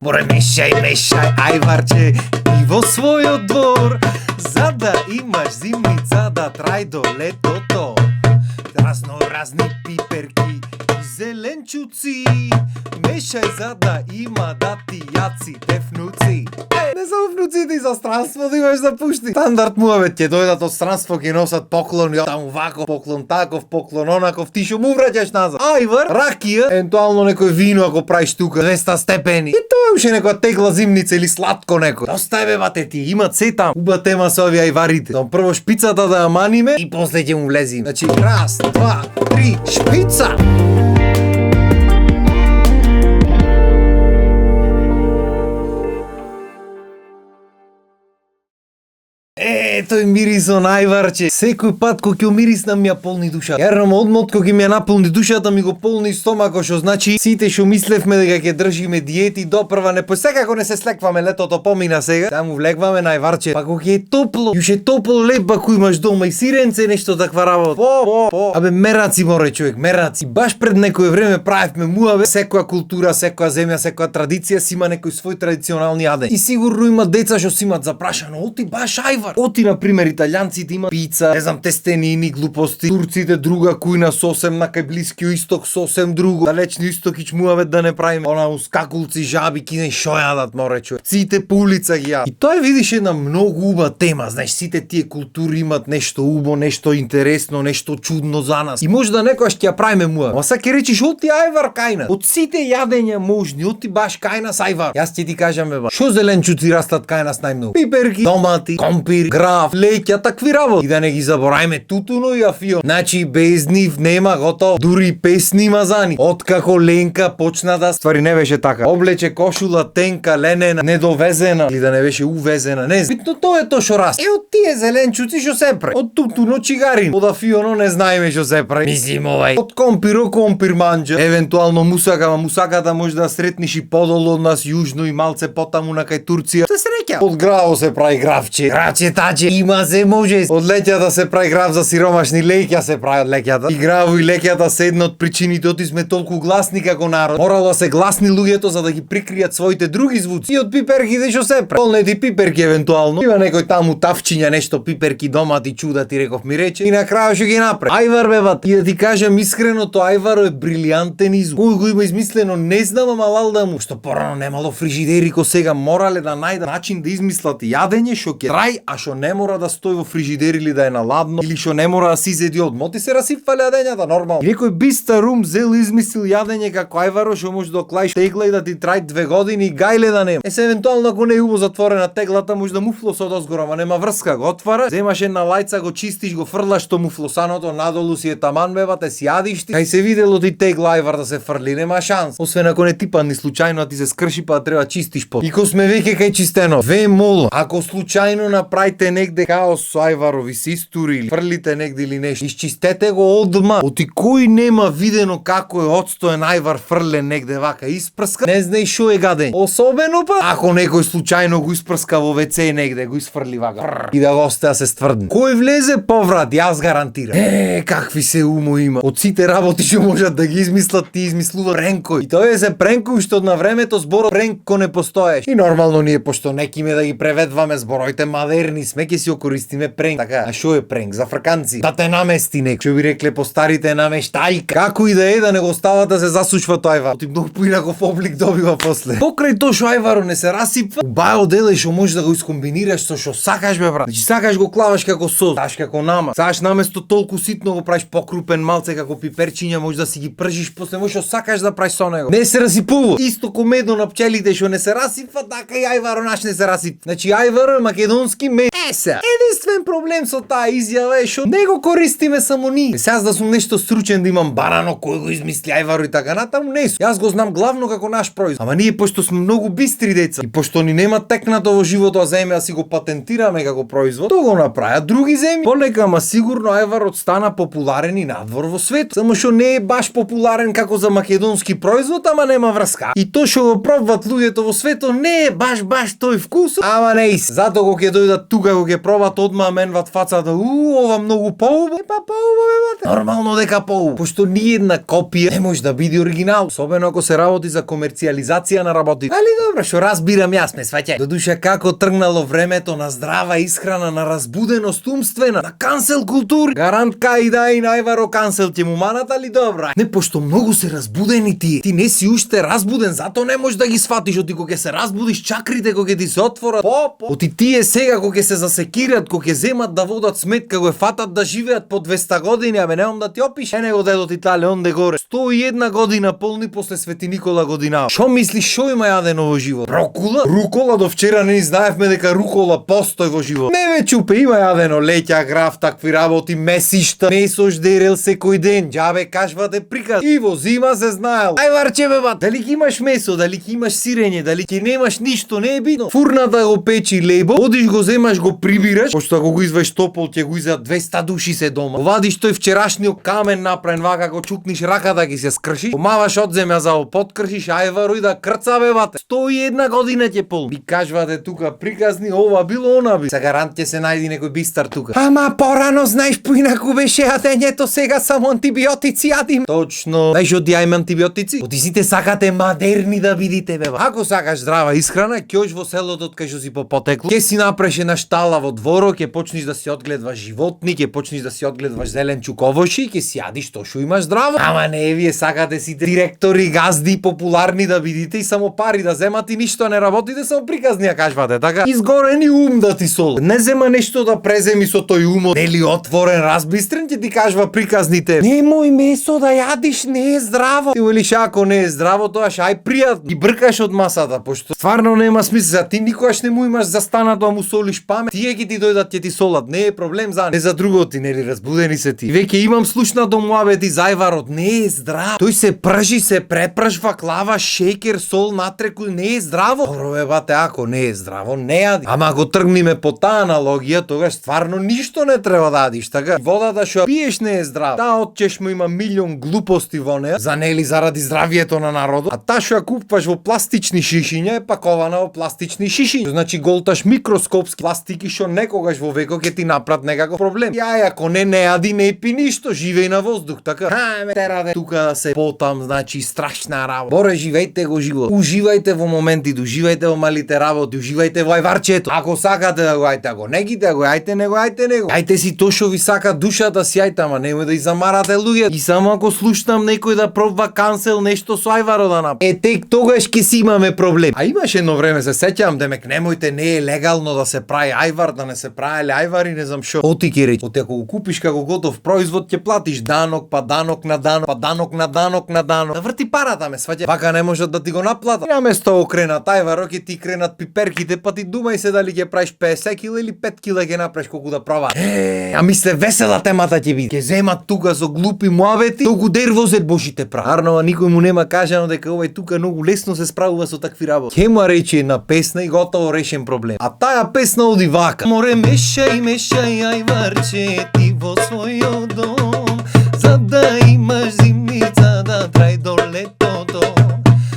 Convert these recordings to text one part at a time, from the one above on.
Море мешај, ајварче, и во својот двор, за да имаш зимница да трај до летото. Разноразни пиперки и зеленчуци, мешај за да има да ти јаците внуци. Не само внуците, и за странство да имаш да пушти. Стандард муавет ќе дојдат од странство, ќе носат поклони, таму ваков, поклон таков, поклон онаков, ти шо му враќаш назад. Ајвар, ракија, евентуално некој вино ако правиш тука 200 степени. И тоа е уште некоја тегла зимница или сладко некој. Доста е бате ти, има се таму. Уба тема со овие ајварите. Дом прво шпицата да ја маниме и после ќе му влезиме. Значи, раз, два, три, шпица! Тој мирисот на ајварче. Секој пат кога ќе мириснам ми ја полни душата. Ернам одмот кога ќе ми ја наполни душата ми го полни стомакот, што значи сите што мислевме дека ќе држиме диети допрва не секако не се слекваме, летото помина сега. Таму влегваме на ајварче. Па кога е топло, јуше топло леп ако имаш дома и сиренце нешто таква работа. По. Абе мераци море човек, мераци. Баш пред некое време правевме муаве, секоја култура, секоја земја, секоја традиција си има некој свој традиционални јадења. И сигурно има деца што си имат запрашано, оти баш ајвар. Оти на пример италијанците има пица, не знам тестенини, глупости. Турците друга кујна сосем, на кај Блискиот исток сосем друго. Далечни истокич муавет да не правиме. Она ускакулци, жаби, кине шо јадат море човек. Сите по улица ги јадат. И тоа е видиш една многу уба тема, знаеш, сите тие култури имат нешто убо, нешто интересно, нешто чудно за нас. И може да некојаш ќе ја правиме муаве. Ама сега ќе речиш оти ајвар кај нас. Од сите јадења можни, оти баш кај нас ајвар. Јас ќе ти кажам бе, шо зеленчуци растат кај нас најмногу? Пиперки, томати, компир, граф, леќа, такви работи. И да не ги заборајме тутуно и афио. Значи без нив нема готово. Дури песни има за нив. Откако Ленка почна да ствари не беше така. Облече кошула тенка, ленена, недовезена или да не беше увезена. Не знам. Битно тоа е тоа што расте. Од тие зеленчуци што се прави. Од тутуно чигарин. Од афионо не знаеме што се прави. Мислим овај. Од компир манџа. Евентуално мусака, ама мусаката може да сретнеш и подолу од нас јужно и малце потаму на кај Турција. Се среќа. Од граво се прави графче. Раче таче. Има се може. Од леќата се прави граф за сиромашни, леќа се прави од леќата. И граво и леќата се една од причините оти сме толку гласни како народ. Морало да се гласни луѓето за да ги прикријат своите други звуци. И од пиперките што се прави. Полнети пиперки евентуално. Има некој таму тавчиња нешто пиперки дома ти чуда ти реков ми рече. И на крајот што ги направи. Ајвар бе бат. И да ти кажам искрено, тоа ајваро е брилијантен изум. Кој го има измислено не знам, ама лалда му. Што порано немало фрижидери ко сега морале да најдат начин да измислат јадење што ќе трај, а што не мора да стои во фрижидер или да е на ладно, или што не мора да се изеди одмот и се расипвале јадењата нормално. И некој бистарум зел измислил јадење како ајваро што може да оклаиш тегла и да ти трај 2 години гајле да нема. Се евентуално ако не е убаво затворена теглата може да муфлос од озгора, ама нема врска, го отвара, земаш една лајца, го чистиш, го фрлаш то муфлосаното надолу си е таман бева, те си јадиш ти. Кај се видело ти тегла ајвар да се фрли, нема шанс. Освен ако не ти падни случајно, а ти се скрши па треба чистиш под. И ко сме веќе кај чистено, ве молам, ако случајно направите негде хаос со ајварови си истори или фрлите негде или нешто, исчистете го одма. Оти кој нема видено како е отстоен ајвар фрлен негде вака испрска, не знае шо е гадење. Особено па ако некој случајно го испрска во WC негде, го isfrли вака и да го остави се стврдне. Кој влезе поврат, јас гарантирам. Какви се умо има. Од сите работи што можат да ги измислат, ти измислува пренкој. И тоа е се пренкој што на времето зборот пренко не постоеше. И нормално ние пошто некиме да ги преведваме збороите модерни сме, ќе си окористиме пренк. Така, а шо е пренк? За фрканци. Да те намести некој. Што би рекле по старите намештајка. Како и да е, да не го остават да се засушва тој ајвар. Ти многу поинаков облик добива после. Покрај тоа што ајваро не се расипва, бајо деле што можеш да го искомбинираш со што сакаш бе брат. Значи сакаш го клаваш како сос, сакаш како нама. Сакаш наместо толку ситно го правиш покрупен малце како пиперчиња, можеш да си ги пржиш, после можеш што сакаш да правиш со него. Не се расипува. Исто ко медо на пчелите што не се расипва, така и ајваро наш не се расипва. Значи ајваро е македонски мед. Единствен проблем со таа изјава е што не го користиме само ние. Сега да сум нешто стручен да имам барано кој го измисли ајваро и така натаму не сум. Јас го знам главно како наш производ. Ама ние пошто сме многу бистри деца и пошто ни нема текнато во животот земја да си го патентираме како производ, тоа го направиа други земји. Полека, ама сигурно ајварот стана популарен и надвор во свет. Само што не е баш популарен како за македонски производ, ама нема врска. И тоа што го пробват луѓето во светот не е баш тој вкус, ама не is. Затоа кога ќе дојдат тука го ќе пробат одма мен ват фацата. Ова многу поубаво. Па поубаво бате. Нормално дека поубаво. Пошто ниедна копија не може да биде оригинал, особено ако се работи за комерцијализација на работите. Али добро, што разбирам јас ме сваќај. Додуша како тргнало времето на здрава исхрана, на разбуденост умствена, на кансел култури. Гарант кај да и најваро кансел ќе му манат, али добра. Не, пошто многу се разбудени тие. Ти не си уште разбуден, затоа не можеш да ги сватиш, оти кога ќе се разбудиш чакрите кога ќе ти се отворат. Оти тие сега кога ќе се засекират, кога ќе земат да водат сметка, кога фатат да живеат по 200 години, абе немам да ти опиш. Него дедот Италија онде горе. 101 година полни после Свети Никола година. Шо мислиш шо има јадено во живот? Рукола? Рукола до вчера не знаевме дека рукола постои во живот. Не ве чупе, има јадено леќа, граф, такви работи, месишта, месо ждерел секој ден. Џабе кажвате приказ. И во зима се знаел. Ајварче бе бат. Дали ќе имаш месо, дали ќе имаш сирење, дали ќе немаш ништо, не е битно. Фурната го печи лебо, одиш го земаш го прибираш, пошто ако го извадиш топол ќе го изјат 200 души се дома. Вадиш тој вчерашниот камен направен вака, го чукниш раката ќе се скрши, помаваш од земја за го подкршиш, ајваро и да крца бе бате. 101 година ќе полни. Ви кажвате тука приказни, ова било она би. За гарант ќе се најди некој бистар тука. Ама порано знаеш поинаку беше јадењето, сега само антибиотици јадим. Точно. Знаеш од ја има антибиотици? Оти сите сакате модерни да бидите бе. Ако сакаш здрава исхрана, ќе ош во селото од кај што си попотекло. Ќе си направиш една штала во дворот, ќе почнеш да си одгледваш животни, ќе почнеш да си одгледваш зеленчук овоши, ќе си јадиш тоа што имаш здраво. Ама не, вие сакате сите директори, газди, популарни да бидите и само пари да земат и ништо не работите, само приказни ја кажвате, така? Изгорени ум да ти сол. Не зема нешто да преземи со тој умот. Нели отворен, разбистрен, ќе ти кажва приказните. Немој месо да јадиш, не е здраво. Ти велиш ако не е здраво, тоа шај пријатно. И бркаш од масата, пошто стварно нема смисла. За ти никогаш не му имаш застанато да му солиш памет. Тие ќе ти дојдат ќе ти солат. Не е проблем за не за друготи, нели разбудени се ти. Веќе имам слушнато муабети зајварот, не е здрав. Тој се пржи, се препржва, клава, шеќер, сол, натреку, не е здраво. Добро бе бате, ако не е здраво, не јади. Ама ако тргнеме по таа аналогија, тогаш стварно ништо не треба да јадиш, така? Водата што пиеш не е здрава. Таа од чешма има милион глупости во неа, за нели заради здравието на народот. А таа што ја купуваш во пластични шишиња е пакована во пластични шишиња. Значи голташ микроскопски пластики што некогаш во векот ќе ти направат некако проблем. Ја ако не јади, не пи ништо, живеј на воздух, така? Ме тераде тука да се потам, значи страшна работа. Боре, живејте го живот. Уживајте во моментите, уживајте во малите работи, уживајте во ајварчето. Ако сакате да го јајте, ако не ги да го јајте, не го јајте него. Јајте си тоа што ви сака душата си јајте, ама немој да замарате луѓе. И само ако слушнам некој да пробва кансел нешто со ајваро да направи. Тек тогаш ќе си имаме проблем. А имаше едно време, се сеќавам, демек немојте, не е легално да се прави ајвар, да не се правеле ајвари, не знам што. Оти ќе речи, оти ако го купиш како готов производ, ќе платиш данок, па данок на данок, па данок на данок на данок. Да врти парата ме, сваќа. Вака не можат да ти го наплатат. Наместо окренат ајваро ќе ти кренат пиперките, па ти думај се дали ќе правиш 50 кила или 5 кила ќе направиш колку да пробаш. А мисле весела темата ќе биде. Ќе земат тука со глупи муабети, толку дервозет божите прави. Арнова никој му нема кажано дека овој тука многу лесно се справува со такви работи. Ќе му речи една песна и готово решен проблем. А таа песна оди вака. Море мешај, мешај ајварче ти во својот дом, за да имаш зимница да трај до летото.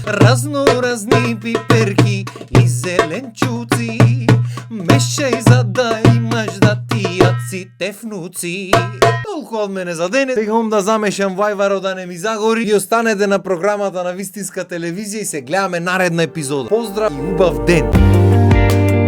Разни пиперки и зеленчуци, мешај за да имаш да ти јат сите внуци. Толку од мене за денес. Сега да замешам вајваро да не ми загори. И останете на програмата на Вистинска телевизија и се гледаме наредна епизода. Поздрав и убав ден!